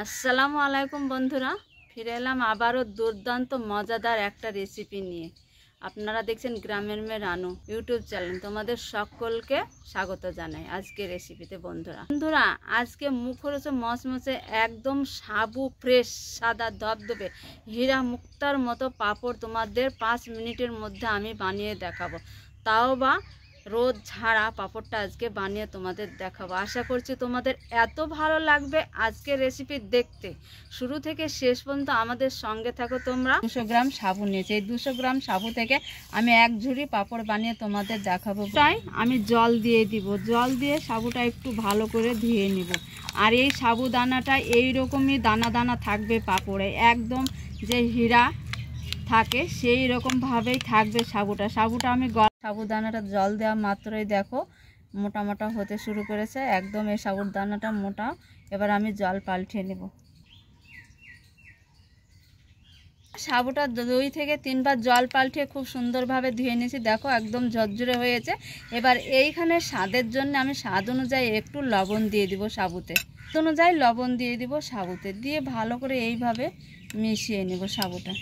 আসসালামু আলাইকুম বন্ধুরা, ফিরে এলাম আবারও দুর্দান্ত মজাদার একটা রেসিপি নিয়ে। আপনারা দেখছেন গ্রামের মেয়ে রানু ইউটিউব চ্যানেল। তোমাদের সকলকে স্বাগত জানাই আজকে রেসিপিতে। বন্ধুরা আজকে মুখরোচক মচমচে একদম সাবু ফ্রেশ সাদা ধবধবে হীরা মুক্তার মতো পাঁপড় তোমাদের 5 মিনিটের মধ্যে আমি বানিয়ে দেখাবো। তাও বা রোদ ঝাড়া পাঁপড়টা আজকে বানিয়ে তোমাদের দেখাবো। আশা করছি তোমাদের এত ভালো লাগবে আজকে রেসিপি দেখতে। শুরু থেকে শেষ পর্যন্ত আমাদের সঙ্গে থাকো তোমরা। 200 গ্রাম সাবু নিয়েছি। এই 200 গ্রাম সাবু থেকে আমি 1 ঝুড়ি পাঁপড় বানিয়ে তোমাদের দেখাবো। তাই আমি জল দিয়ে দিব। জল দিয়ে সাবুটা একটু ভালো করে ধুয়ে নিব। আর এই সাবুদানাটা এইরকমই দানা দানা থাকবে পাঁপড়ে, একদম যে হীরা থাকে সেই রকমভাবেই থাকবে সাবুটা আমি সাবুদানাটা জল দেওয়া মাত্রই দেখো মোটা মোটা হতে শুরু করেছে, একদম এই সাবুদানাটা মোটা। এবার আমি জল পাল্টে নেব। সাবুটা 2 থেকে 3 বার জল পাল্টে খুব সুন্দরভাবে ধুয়ে নিয়েছি। দেখো একদম ঝরঝরে হয়েছে। এবার এইখানে স্বাদের জন্য আমি স্বাদ অনুযায়ী একটু লবণ দিয়ে দিব সাবুতে। অনুযায়ী লবণ দিয়ে দিব সাবুতে, দিয়ে ভালো করে এইভাবে মিশিয়ে নেব সাবুটা।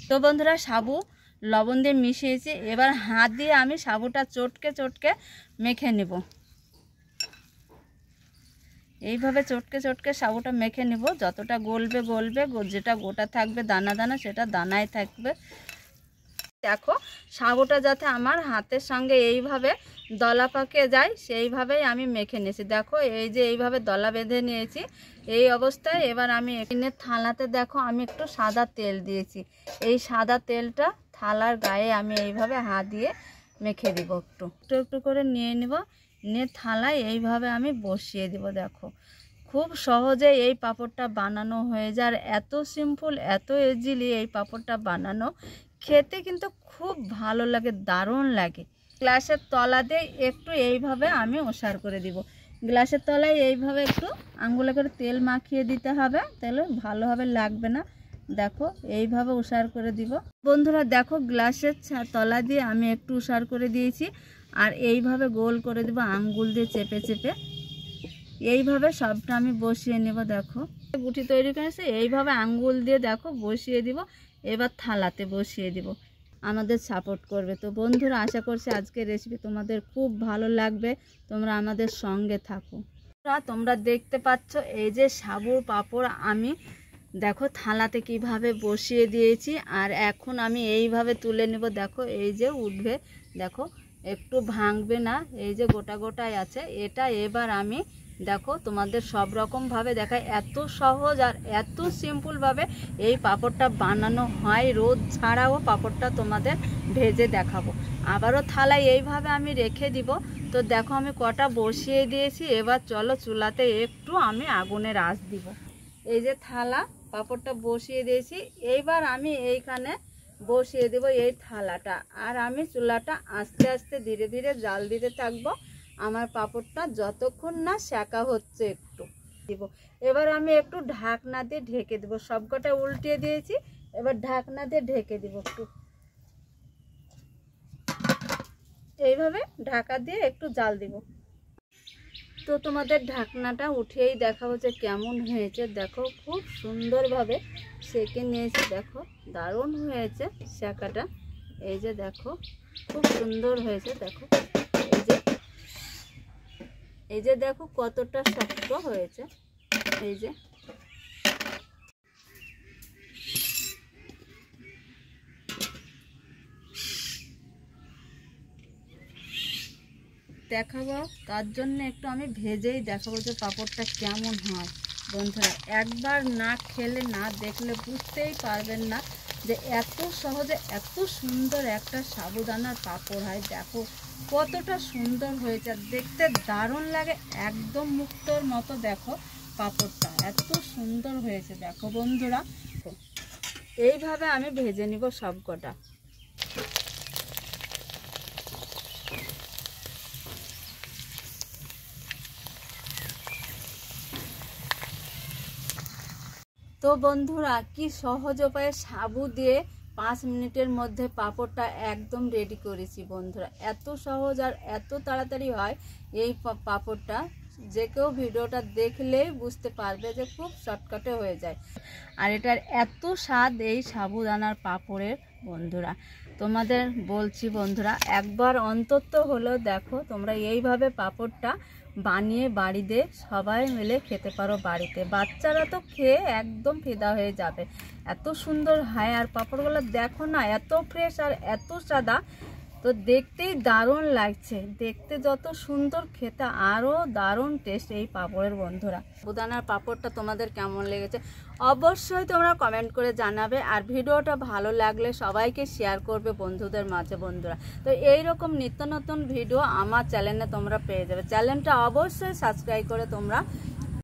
তো বন্ধুরা সাবু লবণ দিয়ে মিশিয়েছি। এবার হাত দিয়ে আমি সাবুটা চটকে চটকে মেখে নেব। এইভাবে চটকে চটকে সাবুটা মেখে নেব। যতটা গলবে গলবে, যেটা গোটা থাকবে দানা দানা সেটা দানায় থাকবে। দেখো সাবুটা যাতে আমার হাতের সঙ্গে এইভাবে দলা পাকে যায় সেইভাবেই আমি মেখে নিয়েছি। দেখো এই যে এইভাবে দলা বেঁধে নিয়েছি। এই অবস্থায় এবার আমি এখানে থালাতে দেখো আমি একটু সাদা তেল দিয়েছি। এই সাদা তেলটা থালার গায়ে আমি এইভাবে হাত দিয়ে মেখে দিব। একটু একটু করে নিয়ে নিব, নিয়ে থালায় এইভাবে আমি বসিয়ে দিব। দেখো খুব সহজে এই পাঁপড়টা বানানো হয়ে যায়। আর এত সিম্পল, এত ইজিলি এই পাঁপড়টা বানানো, খেতে কিন্তু খুব ভালো লাগে, দারুণ লাগে। গ্লাসের তলা দিয়ে একটু এইভাবে আমি ওসার করে দিব। গ্লাসের তলায় এইভাবে একটু আঙ্গুলে করে তেল মাখিয়ে দিতে হবে, তাহলে ভালোভাবে লাগবে না। দেখো এইভাবে ওসার করে দিব। বন্ধুরা দেখো গ্লাসের তলা দিয়ে আমি একটু ওসার করে দিয়েছি। আর এইভাবে গোল করে দেব আঙ্গুল দিয়ে চেপে চেপে। এইভাবে সবটা আমি বসিয়ে নেব। দেখো গুটি তৈরি করেছে, এইভাবে আঙ্গুল দিয়ে দেখো বসিয়ে দিব। এবার থালাতে বসিয়ে দিব, আমাদের সাপোর্ট করবে। তো বন্ধুরা আশা করছি আজকের রেসিপি তোমাদের খুব ভালো লাগবে, তোমরা আমাদের সঙ্গে থাকো। তোমরা দেখতে পাচ্ছ এই যে সাবুর পাঁপড় আমি দেখো থালাতে কিভাবে বসিয়ে দিয়েছি। আর এখন আমি এইভাবে তুলে নেব। দেখো এই যে উঠবে, দেখো একটু ভাঙবে না, এই যে গোটা গোটায় আছে এটা। এবার আমি দেখো তোমাদের সব রকমভাবে দেখায়, এত সহজ আর এত সিম্পলভাবে এই পাঁপড়টা বানানো হয়। রোদ ছাড়াও পাঁপড়টা তোমাদের ভেজে দেখাবো। আবারও থালায় এইভাবে আমি রেখে দিব। তো দেখো আমি কটা বসিয়ে দিয়েছি। এবার চলো চুলাতে একটু আমি আগুনের আঁচ দিব। এই যে থালা পাঁপড়টা বসিয়ে দিয়েছি। এইবার আমি এইখানে বসিয়ে দেব এই থালাটা। আর আমি চুলাটা আস্তে আস্তে ধীরে ধীরে জাল দিতে থাকবো আমার পাঁপড়টা যতক্ষণ না সেকা হচ্ছে একটু দিব। এবার আমি একটু ঢাকনা দিয়ে ঢেকে দেবো। সবকটা উল্টিয়ে দিয়েছি, এবার ঢাকনা দিয়ে ঢেকে দেবো একটু। এইভাবে ঢাকা দিয়ে একটু জাল দিব। তো তোমাদের ঢাকনাটা উঠেই দেখাবো যে কেমন হয়েছে। দেখো খুব সুন্দরভাবে সেকে নিয়েছি। দেখো দারুণ হয়েছে সেকাটা। এই যে দেখো খুব সুন্দর হয়েছে। দেখো এই যে দেখো কতটা শক্ত হয়েছে। এই যে দেখাবো, তার জন্য একটু আমি ভেজেই দেখাবো যে পাঁপড়টা কেমন হয়। বন্ধুরা একবার না খেলে না দেখলে বুঝতেই পারবেন না যে এত সহজে এত সুন্দর একটা সাবুদানার পাঁপড় হয়। দেখো কতটা সুন্দর হয়েছে, দেখতে দারুণ লাগে, একদম মুক্তোর মতো। দেখো পাঁপড়টা এত সুন্দর হয়েছে। দেখো বন্ধুরা এইভাবে আমি ভেজে নিব সবকটা। তো বন্ধুরা কি সহজ উপায়ে সাবু দিয়ে 5 মিনিটের মধ্যে পাঁপড়টা একদম রেডি করেছি। বন্ধুরা এত সহজ আর এত তাড়াতাড়ি হয় এই পাঁপড়টা। যে কেউ ভিডিওটা দেখলেই বুঝতে পারবে যে খুব শর্টকাটে হয়ে যায়। আর এটার এত স্বাদ এই সাবুদানার পাঁপড়ের বন্ধুরা, তোমাদের বলছি বন্ধুরা, একবার অন্তত হলেও দেখো তোমরা এইভাবে পাঁপড়টা বানিয়ে বাড়িতে সবাই মিলে খেতে পারো বাড়িতে। বাচ্চারা তো খেয়ে একদম ফিদা হয়ে যাবে, এত সুন্দর হয়। আর পাঁপড়গুলো দেখো না, এত ফ্রেশ আর এত সাদা, তো দেখতেই দারুণ লাগছে। দেখতে যত সুন্দর, খেতে আরও দারুণ টেস্ট এই পাঁপড়ের বন্ধুরা। সাবুদানার পাঁপড়টা তোমাদের কেমন লেগেছে অবশ্যই তোমরা কমেন্ট করে জানাবে। আর ভিডিওটা ভালো লাগলে সবাইকে শেয়ার করবে বন্ধুদের মাঝে বন্ধুরা। তো এইরকম নিত্য নতুন ভিডিও আমার চ্যানেলে তোমরা পেয়ে যাবে। চ্যানেলটা অবশ্যই সাবস্ক্রাইব করে তোমরা